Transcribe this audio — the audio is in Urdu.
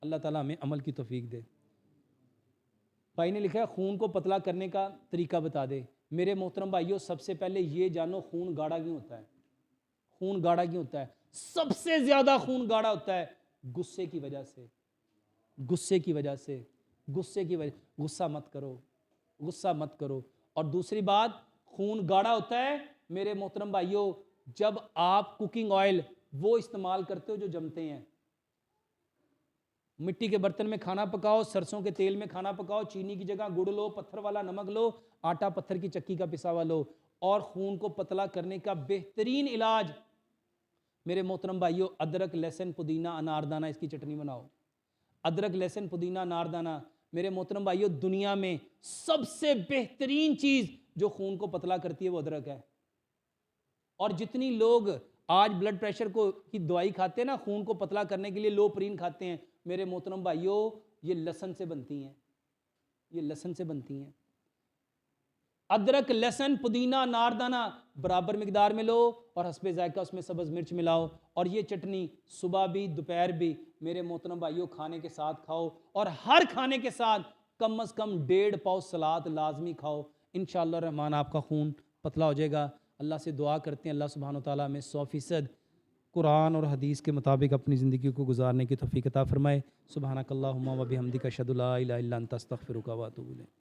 اللہ تعالیٰ ہمیں عمل کی توفیق دے۔ بھائی نے لکھا ہے خون کو پتلا کرنے کا طریقہ بتا دے۔ میرے محترم بھائیوں، سب سے پہلے یہ جانو خون گاڑھا کیوں ہوتا ہے۔ خون گاڑھا کیوں ہوتا ہے؟ سب سے زیادہ خون گاڑھا ہوتا ہے غصے کی وجہ سے، غصے کی وجہ سے، غصے کی وجہ۔ غصہ مت کرو، غصہ مت کرو۔ اور دوسری بات، خون گاڑھا ہوتا ہے میرے محترم بھائیوں جب آپ کوکنگ آئل وہ استعمال کرتے ہو جو جمتے ہیں۔ مٹی کے برتن میں کھانا پکاؤ، سرسوں کے تیل میں کھانا پکاؤ، چینی کی جگہ گڑ لو، پتھر والا نمک لو، آٹا پتھر کی چکی کا پسا ہوا لو۔ اور خون کو پتلا کرنے کا بہترین علاج میرے محترم بھائیوں، ادرک لہسن پودینہ اناردانہ، اس کی چٹنی بناؤ۔ ادرک لہسن پودینہ اناردانہ میرے محترم بھائیوں، دنیا میں سب سے بہترین چیز جو خون کو پتلا کرتی ہے وہ ادرک ہے۔ اور جتنی لوگ آج بلڈ پریشر کی دوائی کھاتے ہیں نا، خون کو پتلا کرنے کے لیے لو پرین کھاتے ہیں، میرے محترم بھائیوں یہ لہسن سے بنتی ہیں، یہ لہسن سے بنتی ہیں۔ ادرک لہسن پودینہ اناردانہ برابر مقدار میں لو اور حسب ذائقہ اس میں سبز مرچ ملاؤ، اور یہ چٹنی صبح بھی دوپہر بھی میرے محترم بھائیوں کھانے کے ساتھ کھاؤ، اور ہر کھانے کے ساتھ کم از کم 1.5 پاؤ سلاد لازمی کھاؤ۔ انشاءاللہ الرحمن آپ کا خون پتلا ہو جائے گا۔ اللہ سے دعا کرتے ہیں اللہ سبحانہ وتعالیٰ ہمیں 100% قرآن اور حدیث کے مطابق اپنی زندگی کو گزارنے کی توفیق عطا فرمائے۔ سبحانک اللہم و بحمدک اشہد لا الہ الا انت استغفرک و اتوب الیک۔